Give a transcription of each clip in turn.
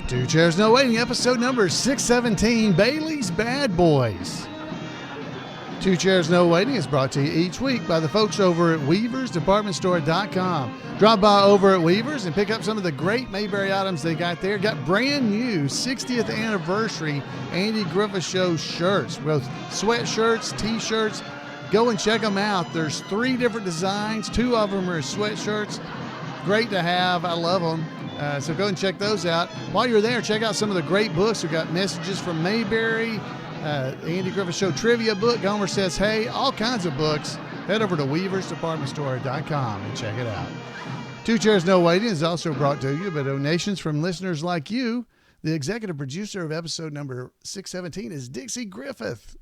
Two Chairs No Waiting, episode number 617, Bailey's Bad Boys. Two Chairs No Waiting is brought to you each week by the folks over at weaversdepartmentstore.com. Drop by over at Weavers and pick up some of the great Mayberry items they got there. Got brand new 60th anniversary Andy Griffith Show shirts, both sweatshirts, t-shirts. Go and check them out. There's 3 different designs. 2 of them are sweatshirts. Great to have. I love them. So go and check those out. While you're there, check out some of the great books. We've got Messages from Mayberry, Andy Griffith Show trivia book, Gomer Says Hey, all kinds of books. Head over to weaversdepartmentstore.com and check it out. Two Chairs No Waiting is also brought to you by donations from listeners like you. The executive producer of episode number 617 is Dixie Griffith,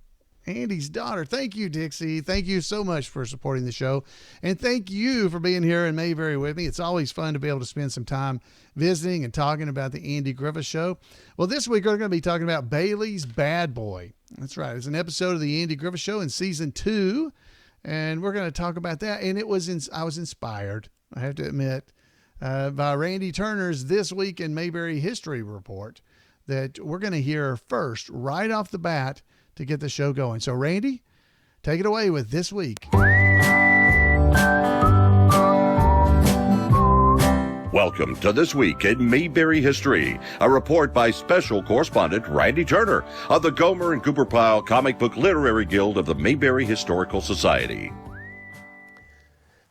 Andy's daughter. Thank you, Dixie. Thank you so much for supporting the show. And thank you for being here in Mayberry with me. It's always fun to be able to spend some time visiting and talking about the Andy Griffith Show. Well, this week we're going to be talking about Bailey's Bad Boy. That's right. It's an episode of the Andy Griffith Show in season 2. And we're going to talk about that. And I was inspired, I have to admit, by Randy Turner's This Week in Mayberry History report that we're going to hear first right off the bat to get the show going. So Randy, take it away with This Week. Welcome to This Week in Mayberry History, a report by special correspondent Randy Turner of the Gomer and Cooper Pyle Comic Book Literary Guild of the Mayberry Historical Society.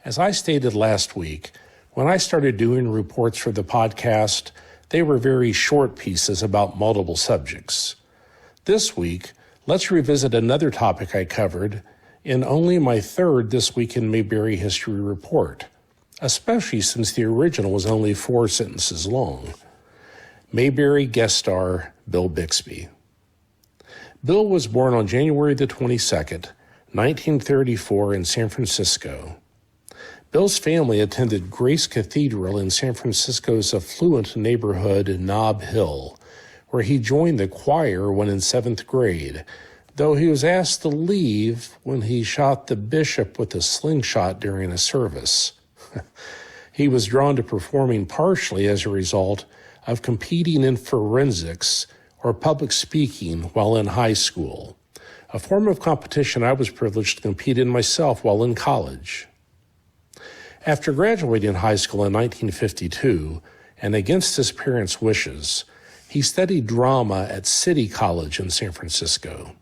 As I stated last week, when I started doing reports for the podcast, they were very short pieces about multiple subjects. This week, let's revisit another topic I covered in only my 3rd This Week in Mayberry History report, especially since the original was only 4 sentences long. Mayberry guest star Bill Bixby. Bill was born on January the 22nd, 1934 in San Francisco. Bill's family attended Grace Cathedral in San Francisco's affluent neighborhood Nob Hill, where he joined the choir when in 7th grade, though he was asked to leave when he shot the bishop with a slingshot during a service. He was drawn to performing partially as a result of competing in forensics or public speaking while in high school, a form of competition I was privileged to compete in myself while in college. After graduating high school in 1952, and against his parents' wishes, he studied drama at City College in San Francisco.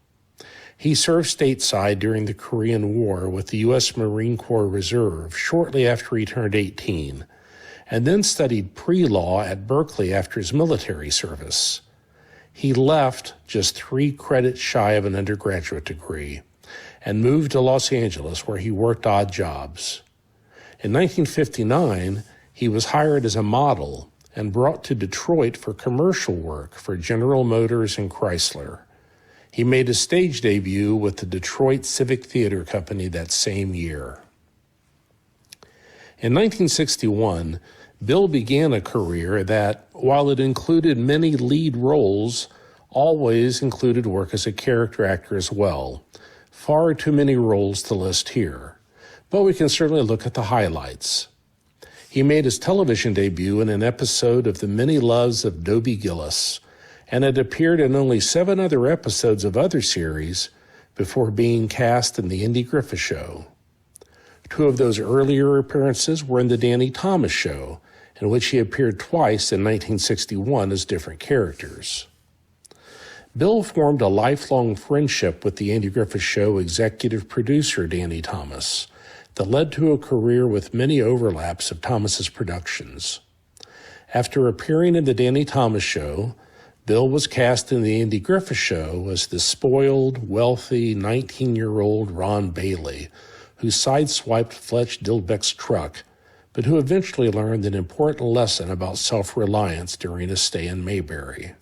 He served stateside during the Korean War with the U.S. Marine Corps Reserve shortly after he turned 18, and then studied pre-law at Berkeley after his military service. He left just 3 credits shy of an undergraduate degree and moved to Los Angeles, where he worked odd jobs. In 1959, he was hired as a model and brought to Detroit for commercial work for General Motors and Chrysler. He made his stage debut with the Detroit Civic Theater Company that same year. In 1961, Bill began a career that, while it included many lead roles, always included work as a character actor as well. Far too many roles to list here, but we can certainly look at the highlights. He made his television debut in an episode of The Many Loves of Dobie Gillis, and had appeared in only 7 other episodes of other series before being cast in The Andy Griffith Show. 2 of those earlier appearances were in The Danny Thomas Show, in which he appeared twice in 1961 as different characters. Bill formed a lifelong friendship with The Andy Griffith Show executive producer Danny Thomas that led to a career with many overlaps of Thomas's productions. After appearing in The Danny Thomas Show, Bill was cast in The Andy Griffith Show as the spoiled, wealthy 19-year-old Ron Bailey, who sideswiped Fletch Dilbeck's truck, but who eventually learned an important lesson about self-reliance during his stay in Mayberry.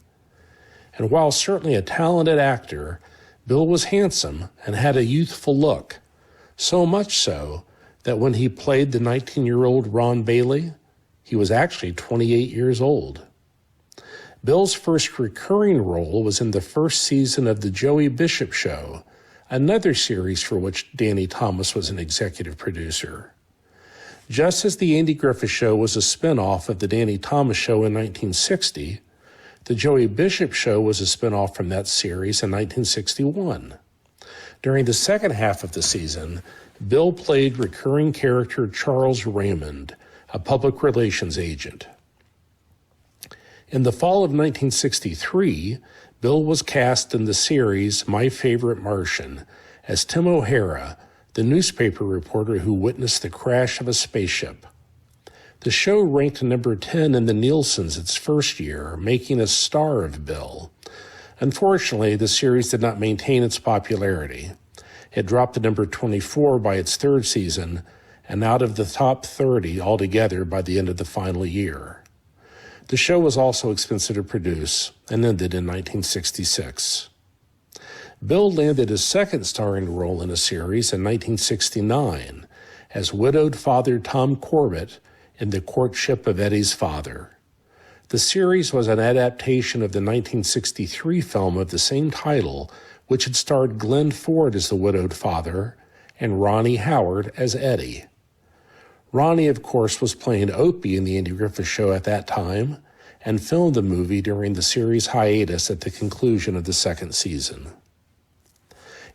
And while certainly a talented actor, Bill was handsome and had a youthful look, so much so that when he played the 19-year-old Ron Bailey, he was actually 28 years old. Bill's first recurring role was in the first season of The Joey Bishop Show, another series for which Danny Thomas was an executive producer. Just as The Andy Griffith Show was a spinoff of The Danny Thomas Show in 1960, The Joey Bishop Show was a spinoff from that series in 1961. During the second half of the season, Bill played recurring character Charles Raymond, a public relations agent. In the fall of 1963, Bill was cast in the series My Favorite Martian as Tim O'Hara, the newspaper reporter who witnessed the crash of a spaceship. The show ranked number 10 in the Nielsen's its first year, making a star of Bill. Unfortunately, the series did not maintain its popularity. It dropped to number 24 by its third season and out of the top 30 altogether by the end of the final year. The show was also expensive to produce and ended in 1966. Bill landed his second starring role in a series in 1969 as widowed father Tom Corbett in The Courtship of Eddie's Father. The series was an adaptation of the 1963 film of the same title, which had starred Glenn Ford as the widowed father and Ronnie Howard as Eddie. Ronnie, of course, was playing Opie in the Andy Griffith Show at that time and filmed the movie during the series hiatus at the conclusion of the second season.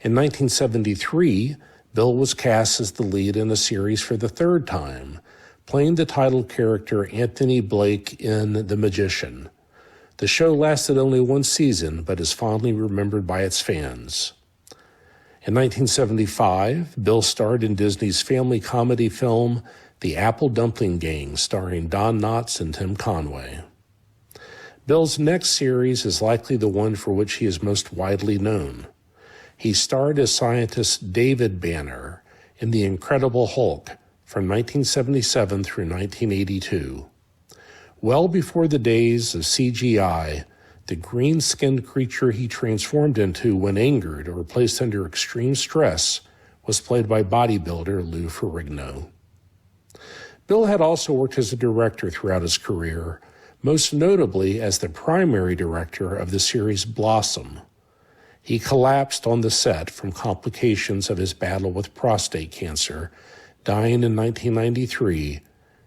In 1973, Bill was cast as the lead in a series for the third time, playing the title character Anthony Blake in The Magician. The show lasted only one season, but is fondly remembered by its fans. In 1975, Bill starred in Disney's family comedy film The Apple Dumpling Gang, starring Don Knotts and Tim Conway. Bill's next series is likely the one for which he is most widely known. He starred as scientist David Banner in The Incredible Hulk from 1977 through 1982. Well before the days of CGI, the green-skinned creature he transformed into when angered or placed under extreme stress was played by bodybuilder Lou Ferrigno. Bill had also worked as a director throughout his career, most notably as the primary director of the series Blossom. He collapsed on the set from complications of his battle with prostate cancer, dying in 1993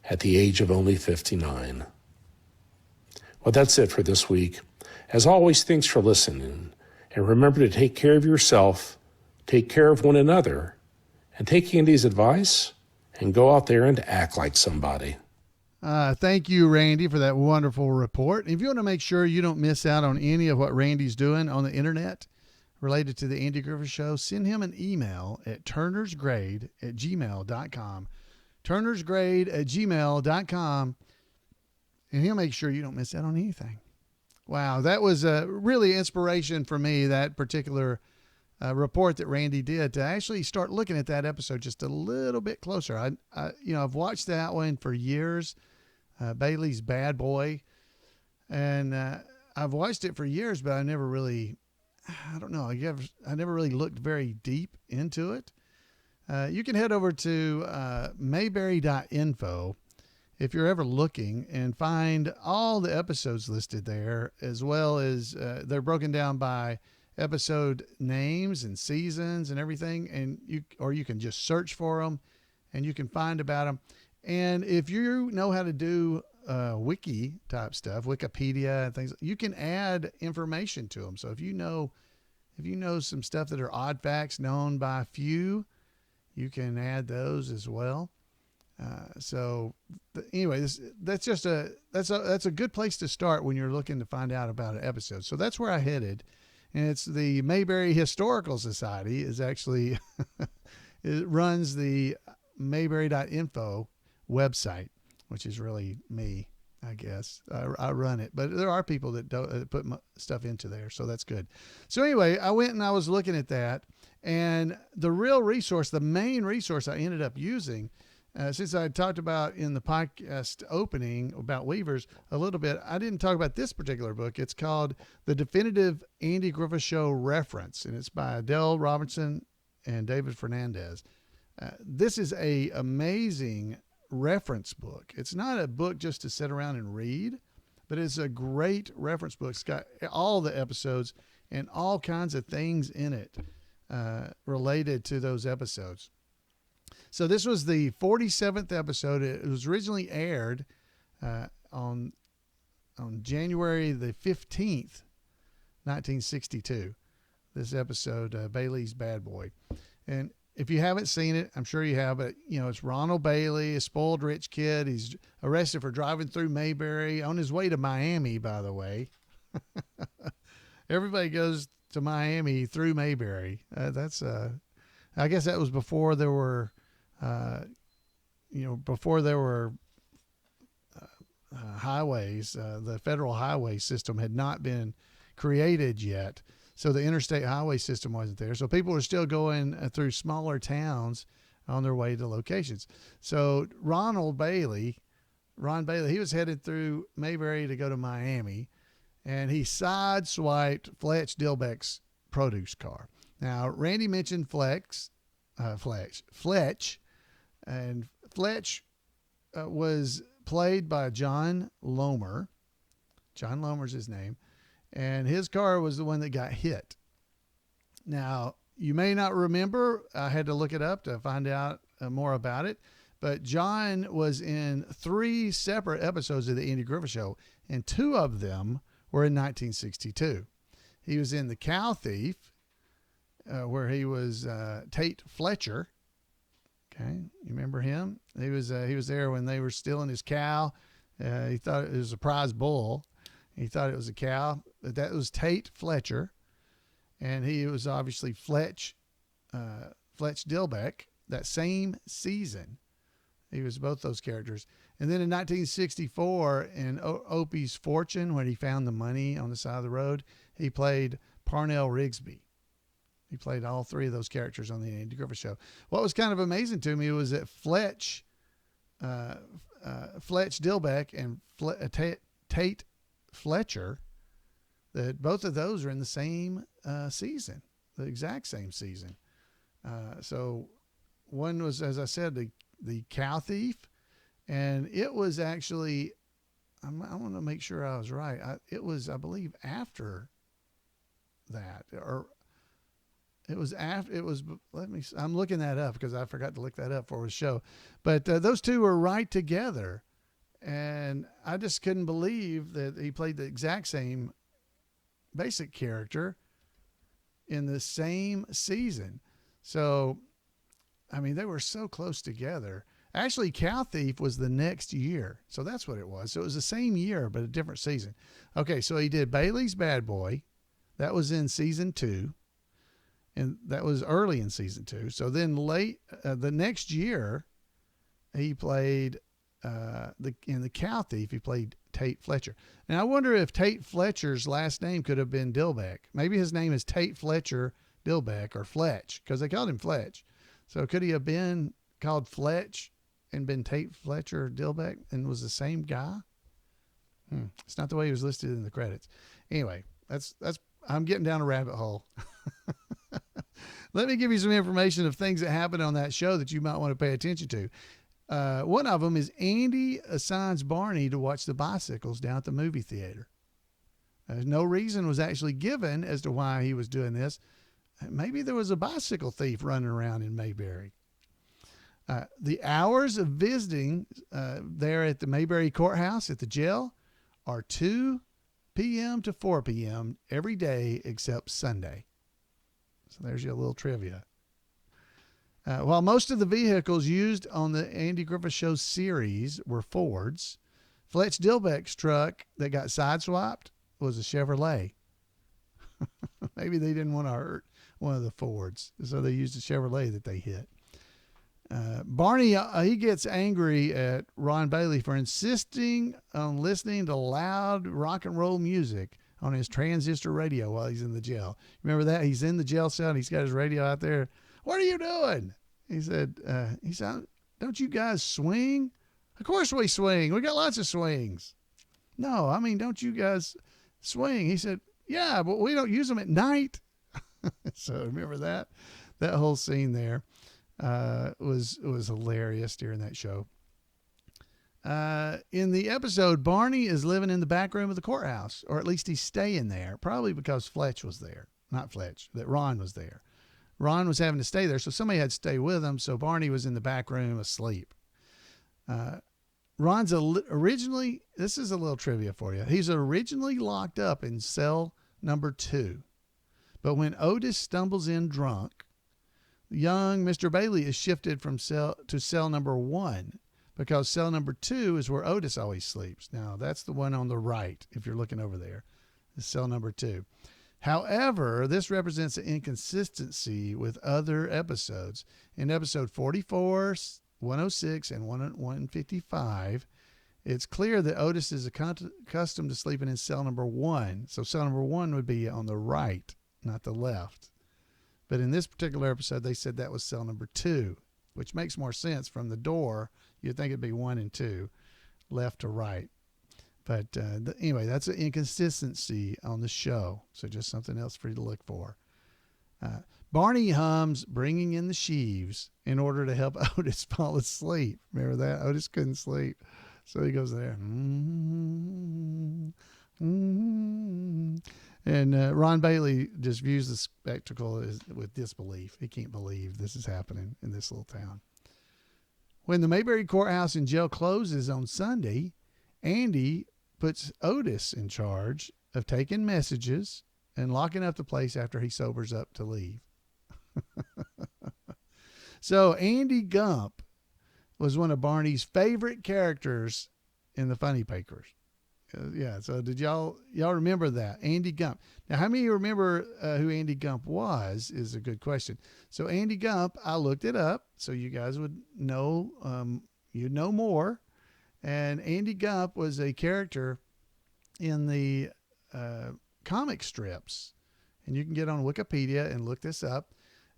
at the age of only 59. Well, that's it for this week. As always, thanks for listening. And remember to take care of yourself, take care of one another, and take Andy's advice and go out there and act like somebody. Thank you, Randy, for that wonderful report. If you want to make sure you don't miss out on any of what Randy's doing on the internet related to the Andy Griffith Show, send him an email at turnersgrade@gmail.com. turnersgrade@gmail.com. And he'll make sure you don't miss out on anything. Wow, that was really inspiration for me, that particular report that Randy did, to actually start looking at that episode just a little bit closer. I've watched that one for years, Bailey's Bad Boy, and I've watched it for years, but I never really looked very deep into it. You can head over to Mayberry.info if you're ever looking, and find all the episodes listed there, as well as they're broken down by episode names and seasons and everything, and you can just search for them and you can find about them. And if you know how to do wiki type stuff, Wikipedia and things, you can add information to them. So if you know some stuff that are odd facts known by few, you can add those as well. Anyway, that's a good place to start when you're looking to find out about an episode. So that's where I headed, and it's the Mayberry Historical Society is actually it runs the Mayberry.info website, which is really me, I guess. I run it, but there are people that don't put stuff into there, so that's good. So anyway, I went and I was looking at that, and the main resource I ended up using. Since I talked about in the podcast opening about Weavers a little bit, I didn't talk about this particular book. It's called The Definitive Andy Griffith Show Reference, and it's by Adele Robinson and David Fernandez. This is a amazing reference book. It's not a book just to sit around and read, but it's a great reference book. It's got all the episodes and all kinds of things in it related to those episodes. So this was the 47th episode. It was originally aired on on January the 15th, 1962. This episode, Bailey's Bad Boy. And if you haven't seen it, I'm sure you have, but it's Ronald Bailey, a spoiled rich kid. He's arrested for driving through Mayberry on his way to Miami, by the way. Everybody goes to Miami through Mayberry. I guess that was before there were, highways. The federal highway system had not been created yet. So the interstate highway system wasn't there. So people were still going through smaller towns on their way to locations. So Ron Bailey, he was headed through Mayberry to go to Miami, and he sideswiped Fletch Dilbeck's produce car. Now, Randy mentioned Fletch, and Fletch was played by John Lomer. John Lomer's his name. And his car was the one that got hit. Now, you may not remember. I had to look it up to find out more about it. But John was in 3 separate episodes of the Andy Griffith Show, and 2 of them were in 1962. He was in The Cow Thief, where he was Tate Fletcher. Okay, you remember him? He was there when they were stealing his cow. He thought it was a prize bull. He thought it was a cow. That was Tate Fletcher, and he was obviously Fletch Dilbeck that same season. He was both those characters. And then in 1964, in Opie's Fortune, when he found the money on the side of the road, he played Parnell Rigsby. He played all 3 of those characters on the Andy Griffith Show. What was kind of amazing to me was that Fletch Dilbeck and Tate Fletcher, that both of those are in the same season, the exact same season. So one was, as I said, the Cow Thief, and it was actually, I want to make sure I was right. It was, I believe, after that, or it was after. It was. I'm looking that up because I forgot to look that up for the show. But those 2 were right together. And I just couldn't believe that he played the exact same basic character in the same season. So, I mean, they were so close together. Actually, Cow Thief was the next year. So that's what it was. So it was the same year, but a different season. Okay, so he did Bailey's Bad Boy. That was in season 2. And that was early in season 2. So then the next year, he played... in the Cow Thief, he played Tate Fletcher. And I wonder if Tate Fletcher's last name could have been Dilbeck. Maybe his name is Tate Fletcher Dilbeck, or Fletch, because they called him Fletch. So could he have been called Fletch and been Tate Fletcher Dilbeck and was the same guy? It's not the way he was listed in the credits. Anyway, that's I'm getting down a rabbit hole. Let me give you some information of things that happened on that show that you might want to pay attention to. One of them is Andy assigns Barney to watch the bicycles down at the movie theater. No reason was actually given as to why he was doing this. Maybe there was a bicycle thief running around in Mayberry. The hours of visiting there at the Mayberry Courthouse at the jail are 2 p.m. to 4 p.m. every day except Sunday. So there's your little trivia. While most of the vehicles used on the Andy Griffith Show series were Fords, Fletch Dilbeck's truck that got sideswiped was a Chevrolet. Maybe they didn't want to hurt one of the Fords, so they used a Chevrolet that they hit. Barney, he gets angry at Ron Bailey for insisting on listening to loud rock and roll music on his transistor radio while he's in the jail. Remember that? He's in the jail cell and he's got his radio out there. What are you doing? He said, don't you guys swing? Of course we swing. We got lots of swings. No, I mean, don't you guys swing? He said, yeah, but we don't use them at night. So remember that whole scene there was hilarious during that show. In the episode, Barney is living in the back room of the courthouse, or at least he's staying there, probably because Fletch was there. Not Fletch, that Ron was there. Ron was having to stay there, so somebody had to stay with him, so Barney was in the back room asleep. Ron's originally, this is a little trivia for you. He's originally locked up in cell number 2. But when Otis stumbles in drunk, young Mr. Bailey is shifted from cell to cell number 1 because cell number 2 is where Otis always sleeps. Now, that's the one on the right, if you're looking over there. It's cell number 2. However, this represents an inconsistency with other episodes. In episode 44, 106, and 155, it's clear that Otis is accustomed to sleeping in cell number 1. So cell number 1 would be on the right, not the left. But in this particular episode, they said that was cell number 2, which makes more sense from the door. You'd think it'd be 1 and 2, left to right. But anyway, that's an inconsistency on the show. So just something else for you to look for. Barney hums Bringing in the Sheaves in order to help Otis fall asleep. Remember that? Otis couldn't sleep. So he goes there. Mm-hmm. Mm-hmm. And Ron Bailey just views the spectacle with disbelief. He can't believe this is happening in this little town. When the Mayberry Courthouse and jail closes on Sunday, Andy puts Otis in charge of taking messages and locking up the place after he sobers up to leave. So Andy Gump was one of Barney's favorite characters in the Funny Papers. Yeah, so did y'all remember that? Andy Gump. Now, how many of you remember who Andy Gump was is a good question. So Andy Gump, I looked it up so you guys would know, you'd know more. And Andy Gump was a character in the comic strips. And you can get on Wikipedia and look this up.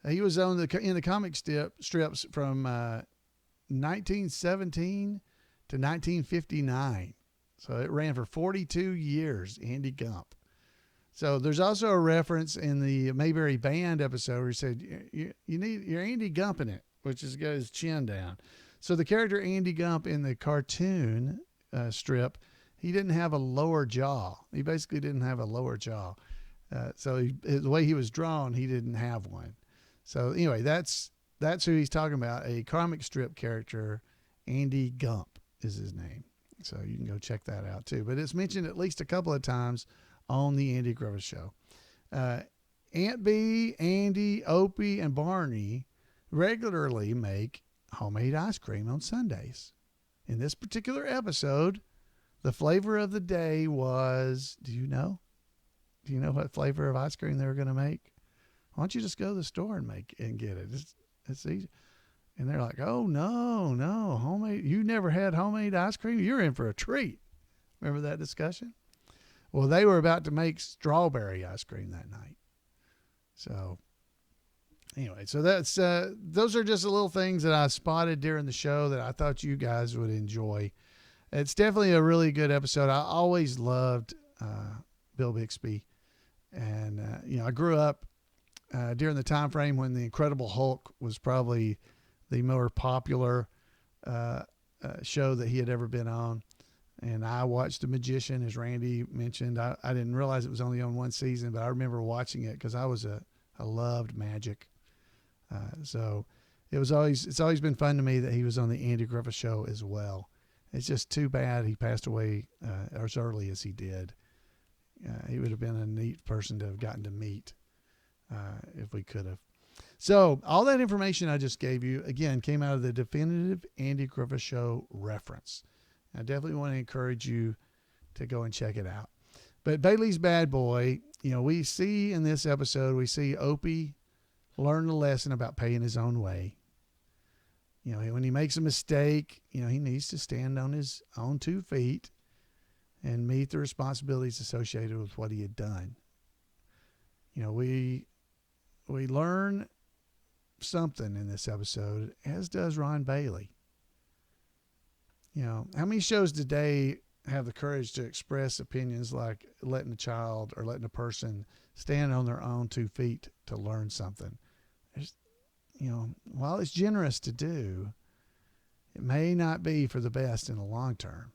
He was in the comic strips from 1917 to 1959. So it ran for 42 years, Andy Gump. So there's also a reference in the Mayberry Band episode where he said, you're Andy Gump in it, which is got his chin down. So the character Andy Gump in the cartoon strip, he didn't have a lower jaw. He basically didn't have a lower jaw. So the way he was drawn, he didn't have one. So anyway, that's who he's talking about. A comic strip character, Andy Gump is his name. So you can go check that out too. But it's mentioned at least a couple of times on the Andy Griffith Show. Aunt Bee, Andy, Opie, and Barney regularly make homemade ice cream on Sundays. In this particular episode, the flavor of the day was, do you know what flavor of ice cream they were going to make? Why don't you just go to the store and get it? It's easy. And they're like, oh, no, homemade. You never had homemade ice cream? You're in for a treat. Remember that discussion? Well, they were about to make strawberry ice cream that night. So anyway, so that's those are just the little things that I spotted during the show that I thought you guys would enjoy. It's definitely a really good episode. I always loved Bill Bixby. And, I grew up during the time frame when the Incredible Hulk was probably the more popular show that he had ever been on. And I watched The Magician, as Randy mentioned. I didn't realize it was only on one season, but I remember watching it because I loved magic. So it's always been fun to me that he was on the Andy Griffith Show as well. It's just too bad he passed away as early as he did. He would have been a neat person to have gotten to meet if we could have. So all that information I just gave you, again, came out of the Definitive Andy Griffith Show reference. I definitely want to encourage you to go and check it out. But Bailey's Bad Boy, we see in this episode, we see Opie learn the lesson about paying his own way. When he makes a mistake, he needs to stand on his own 2 feet and meet the responsibilities associated with what he had done. We learn something in this episode, as does Ron Bailey. How many shows today have the courage to express opinions like letting a child or letting a person stand on their own 2 feet to learn something? While it's generous to do, it may not be for the best in the long term.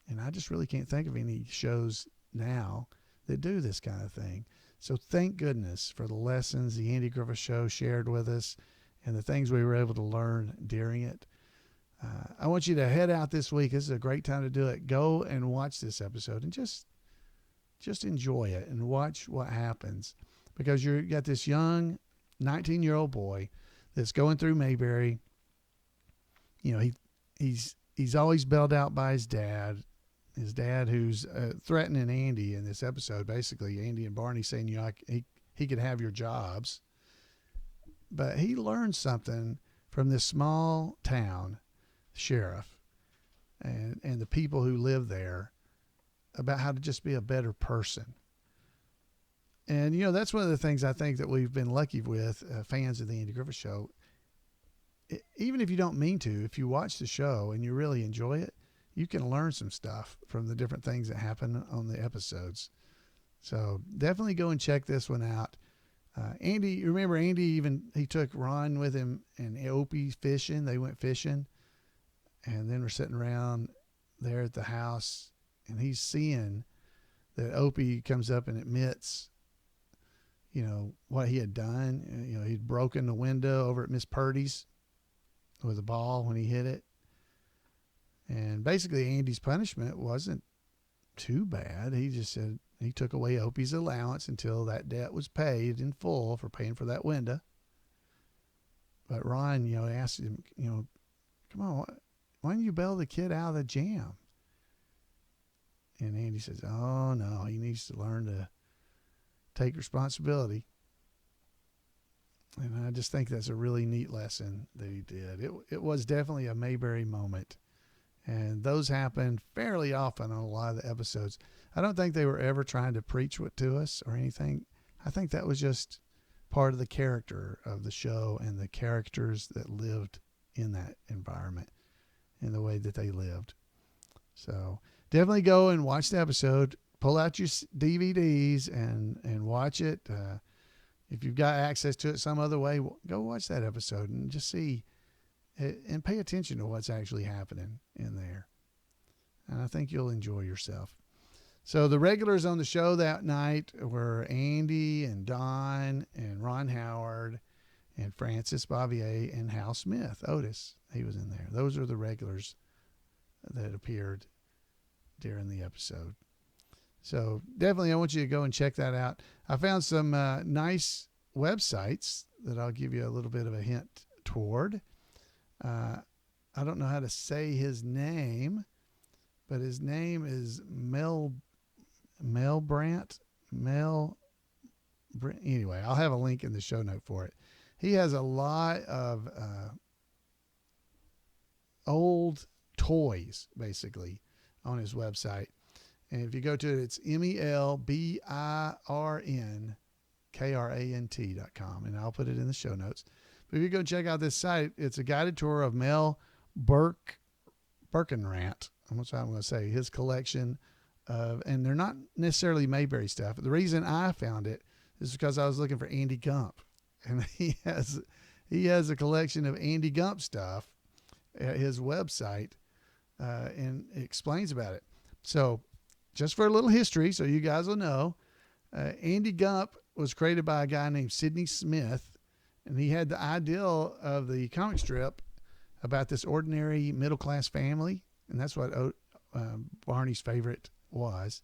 And I just really can't think of any shows now that do this kind of thing. So thank goodness for the lessons the Andy Griffith Show shared with us and the things we were able to learn during it. I want you to head out this week. This is a great time to do it. Go and watch this episode and just enjoy it and watch what happens, because you got this young 19-year-old boy that's going through Mayberry. You know, he's always bailed out by his dad. His dad, who's threatening Andy in this episode, basically Andy and Barney saying, you know, he could have your jobs. But he learned something from this small town sheriff and the people who live there about how to just be a better person. And, you know, that's one of the things I think that we've been lucky with, fans of the Andy Griffith Show. Even if you don't mean to, if you watch the show and you really enjoy it, you can learn some stuff from the different things that happen on the episodes. So definitely go and check this one out. Andy, remember Andy he took Ron with him and Opie fishing. They went fishing, and then we're sitting around there at the house, and he's seeing that Opie comes up and admits, you know, what he had done. You know, he'd broken the window over at Miss Purdy's with a ball when he hit it. And basically Andy's punishment wasn't too bad. He just said he took away Opie's allowance until that debt was paid in full for paying for that window. But Ron, you know, asked him, you know, come on, why didn't you bail the kid out of the jam? And Andy says, oh no, he needs to learn to take responsibility. And I just think that's a really neat lesson that he did. It was definitely a Mayberry moment. And those happen fairly often on a lot of the episodes. I don't think they were ever trying to preach to us or anything. I think that was just part of the character of the show and the characters that lived in that environment and the way that they lived. So definitely go and watch the episode. Pull out your DVDs and watch it. If you've got access to it some other way, go watch that episode and just see and pay attention to what's actually happening in there. And I think you'll enjoy yourself. So the regulars on the show that night were Andy and Don and Ron Howard and Francis Bavier and Hal Smith. Otis, he was in there. Those are the regulars that appeared during the episode. So definitely I want you to go and check that out. I found some nice websites that I'll give you a little bit of a hint toward. I don't know how to say his name, but his name is Mel Brandt. Anyway, I'll have a link in the show note for it. He has a lot of old toys, basically, on his website. And if you go to it, it's melbrnkrant.com, and I'll put it in the show notes. But if you go check out this site, it's a guided tour of Mel Birkenrant. That's what I'm going to say. His collection of, and they're not necessarily Mayberry stuff. The reason I found it is because I was looking for Andy Gump, and he has a collection of Andy Gump stuff at his website, and it explains about it. So just for a little history, so you guys will know, Andy Gump was created by a guy named Sidney Smith, and he had the ideal of the comic strip about this ordinary middle-class family, and that's what Barney's favorite was.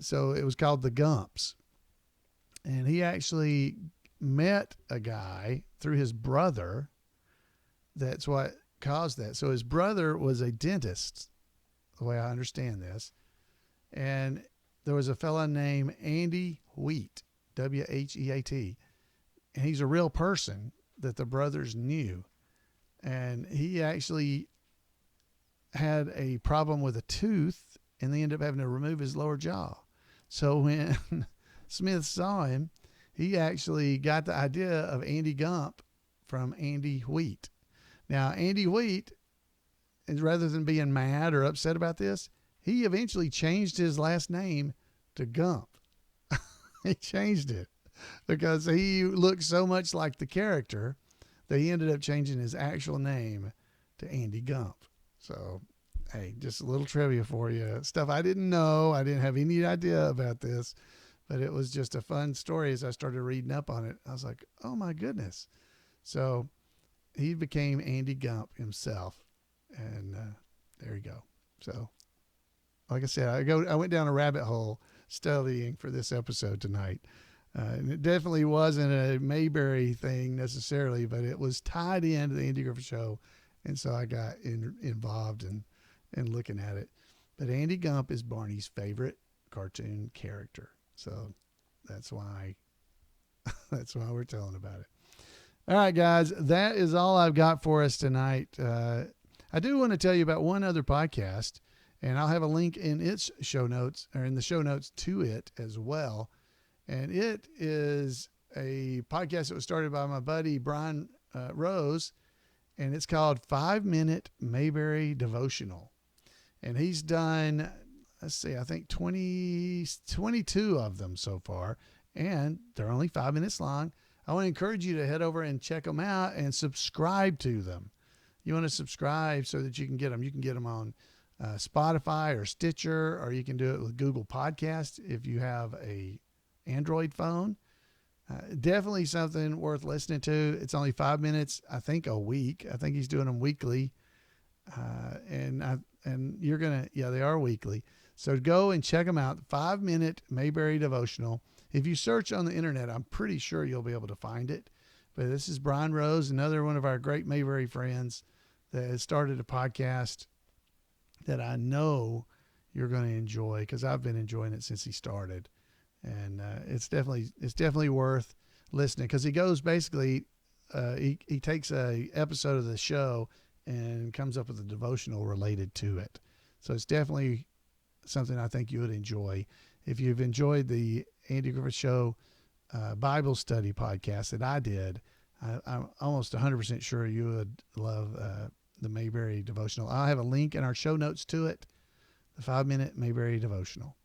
So it was called the Gumps. And he actually met a guy through his brother. That's what caused that. So his brother was a dentist, the way I understand this. And there was a fella named Andy Wheat, Wheat. And he's a real person that the brothers knew. And he actually had a problem with a tooth, and they ended up having to remove his lower jaw. So when Smith saw him, he actually got the idea of Andy Gump from Andy Wheat. Now, Andy Wheat, rather than being mad or upset about this, he eventually changed his last name to Gump. He changed it because he looked so much like the character that he ended up changing his actual name to Andy Gump. So, hey, just a little trivia for you. Stuff I didn't know. I didn't have any idea about this, but it was just a fun story as I started reading up on it. I was like, oh my goodness. So he became Andy Gump himself. And there you go. So, like I said, I went down a rabbit hole studying for this episode tonight. And it definitely wasn't a Mayberry thing necessarily, but it was tied into the Andy Griffith Show. And so I got involved in looking at it. But Andy Gump is Barney's favorite cartoon character. So that's why we're telling about it. All right, guys, that is all I've got for us tonight. I do want to tell you about one other podcast, and I'll have a link in its show notes, or in the show notes to it as well. And it is a podcast that was started by my buddy Brian Rose, and it's called 5 Minute Mayberry Devotional. And he's done, let's see, I think 22 of them so far, and they're only 5 minutes long. I want to encourage you to head over and check them out and subscribe to them. You want to subscribe so that you can get them. You can get them on Spotify or Stitcher, or you can do it with Google Podcast if you have a Android phone. Definitely something worth listening to. It's only 5 minutes, I think, a week. I think he's doing them weekly. And you're going to, yeah, they are weekly. So go and check them out. 5 Minute Mayberry Devotional. If you search on the internet, I'm pretty sure you'll be able to find it. But this is Brian Rose, another one of our great Mayberry friends that has started a podcast that I know you're going to enjoy, because I've been enjoying it since he started. And it's definitely worth listening, because he goes basically, he takes a episode of the show and comes up with a devotional related to it. So it's definitely something I think you would enjoy. If you've enjoyed the Andy Griffith Show Bible study podcast that I did, I'm almost 100% sure you would love the Mayberry Devotional. I'll have a link in our show notes to it, the 5 Minute Mayberry Devotional.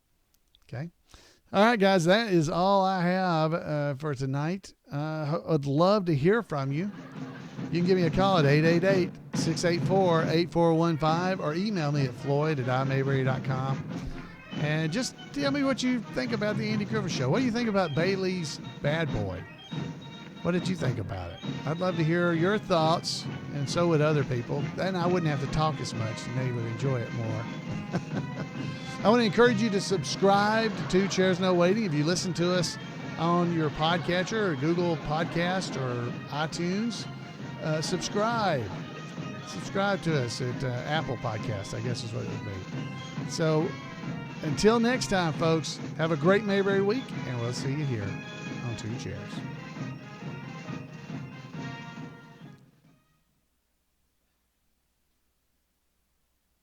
Okay. All right, guys, that is all I have for tonight. I'd love to hear from you. You can give me a call at 888-684-8415 or email me at floyd@imayberry.com. And just tell me what you think about the Andy Griffith Show. What do you think about Bailey's Bad Boy? What did you think about it? I'd love to hear your thoughts, and so would other people. Then I wouldn't have to talk as much, and they would enjoy it more. I want to encourage you to subscribe to Two Chairs No Waiting. If you listen to us on your podcatcher or Google Podcast or iTunes, subscribe. Subscribe to us at Apple Podcast, I guess is what it would be. So until next time, folks, have a great Mayberry week, and we'll see you here on Two Chairs.